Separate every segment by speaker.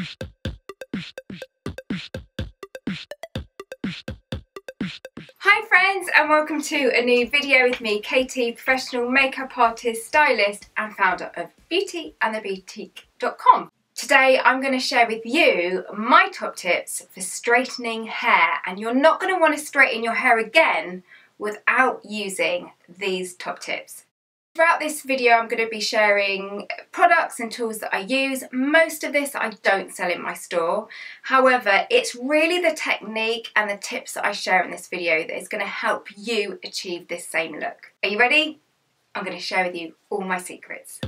Speaker 1: Hi friends, and welcome to a new video with me, Katie, professional makeup artist, stylist and founder of beautyandtheboutique.com. Today I'm going to share with you my top tips for straightening hair, and you're not going to want to straighten your hair again without using these top tips. Throughout this video I'm going to be sharing products and tools that I use. Most of this I don't sell in my store. However, it's really the technique and the tips that I share in this video that is going to help you achieve this same look. Are you ready? I'm going to share with you all my secrets.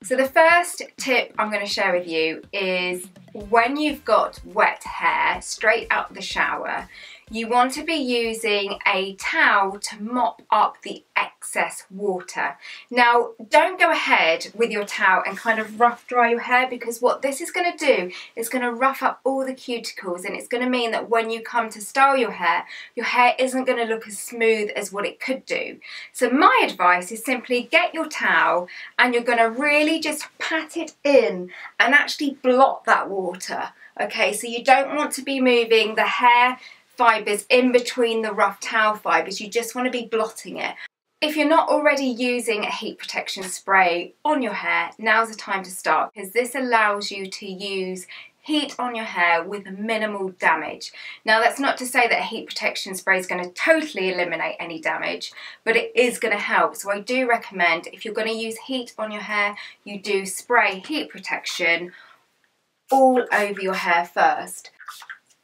Speaker 1: So the first tip I'm going to share with you is when you've got wet hair straight out of the shower, you want to be using a towel to mop up the excess water. Now, don't go ahead with your towel and kind of rough dry your hair, because what this is going to do is going to rough up all the cuticles, and it's going to mean that when you come to style your hair isn't going to look as smooth as what it could do. So my advice is simply get your towel and you're going to really just pat it in and actually blot that water. Okay, so you don't want to be moving the hair fibres in between the rough towel fibres, you just want to be blotting it. If you're not already using a heat protection spray on your hair, now's the time to start, because this allows you to use heat on your hair with minimal damage. Now, that's not to say that a heat protection spray is going to totally eliminate any damage, but it is going to help. So I do recommend, if you're going to use heat on your hair, you do spray heat protection all over your hair first.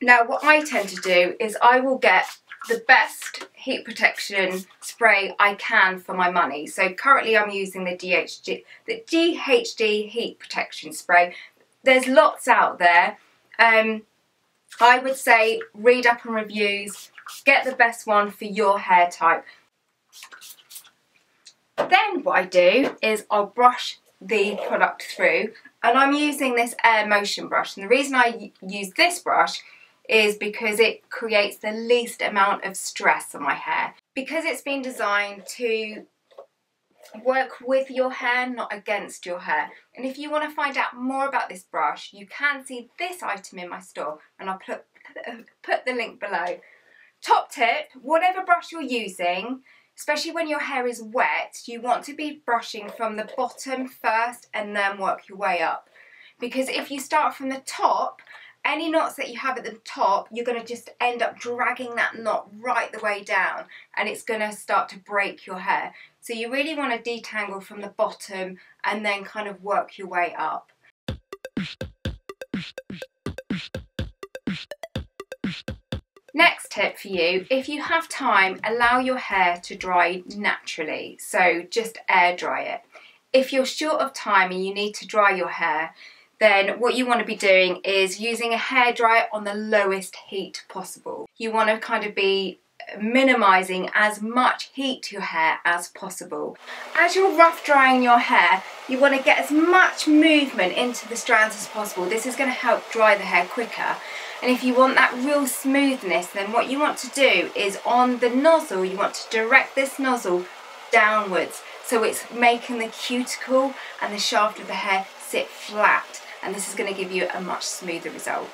Speaker 1: Now, what I tend to do is I will get the best heat protection spray I can for my money. So currently I'm using the GHD heat protection spray. There's lots out there. I would say read up on reviews, get the best one for your hair type. Then what I do is I'll brush the product through, and I'm using this air motion brush. And the reason I use this brush is because it creates the least amount of stress on my hair. Because it's been designed to work with your hair, not against your hair. And if you want to find out more about this brush, you can see this item in my store, and I'll put the link below. Top tip, whatever brush you're using, especially when your hair is wet, you want to be brushing from the bottom first and then work your way up. Because if you start from the top, any knots that you have at the top, you're going to just end up dragging that knot right the way down, and it's going to start to break your hair. So you really want to detangle from the bottom and then kind of work your way up. Next tip for you, if you have time, allow your hair to dry naturally. So just air dry it. If you're short of time and you need to dry your hair, then what you want to be doing is using a hairdryer on the lowest heat possible. You want to kind of be minimising as much heat to your hair as possible. As you're rough drying your hair, you want to get as much movement into the strands as possible. This is going to help dry the hair quicker. And if you want that real smoothness, then what you want to do is on the nozzle, you want to direct this nozzle downwards. So it's making the cuticle and the shaft of the hair sit flat. And this is going to give you a much smoother result.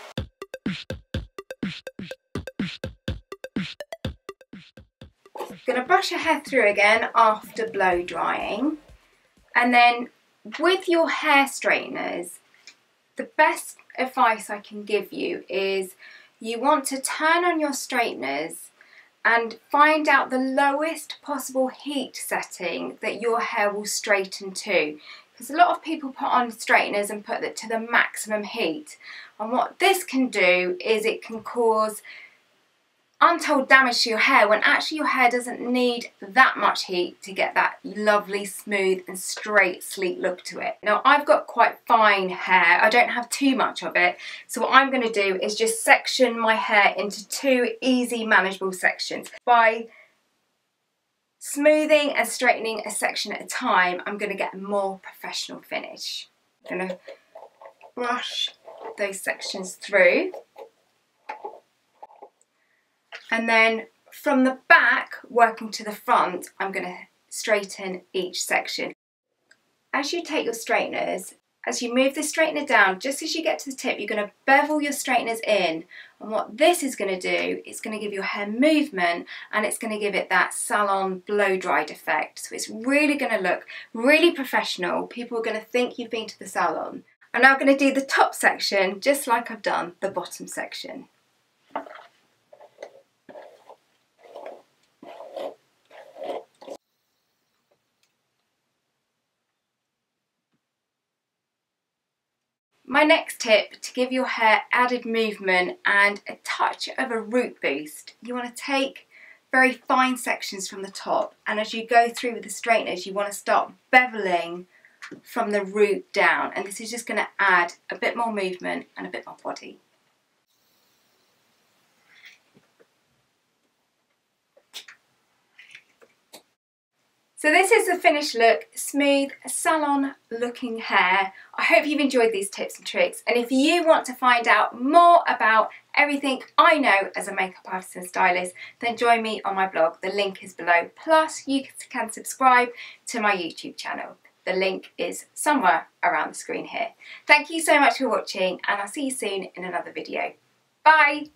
Speaker 1: I'm going to brush your hair through again after blow drying. And then with your hair straighteners, the best advice I can give you is you want to turn on your straighteners and find out the lowest possible heat setting that your hair will straighten to. Because a lot of people put on straighteners and put it to the maximum heat. And what this can do is it can cause untold damage to your hair, when actually your hair doesn't need that much heat to get that lovely, smooth and straight, sleek look to it. Now, I've got quite fine hair. I don't have too much of it. So what I'm going to do is just section my hair into two easy, manageable sections. By smoothing and straightening a section at a time, I'm going to get a more professional finish. I'm going to brush those sections through, and then from the back working to the front, I'm going to straighten each section. as you take your straighteners, as you move the straightener down, just as you get to the tip, you're going to bevel your straighteners in. And what this is going to do, it's going to give your hair movement, and it's going to give it that salon blow-dried effect. So it's really going to look really professional. People are going to think you've been to the salon. I'm now going to do the top section just like I've done the bottom section. My next tip to give your hair added movement and a touch of a root boost, you want to take very fine sections from the top, and as you go through with the straighteners you want to start beveling from the root down, and this is just going to add a bit more movement and a bit more body. So this is the finished look, smooth, salon looking hair. I hope you've enjoyed these tips and tricks, and if you want to find out more about everything I know as a makeup artist and stylist, then join me on my blog. The link is below. Plus you can subscribe to my YouTube channel. The link is somewhere around the screen here. Thank you so much for watching, and I'll see you soon in another video. Bye!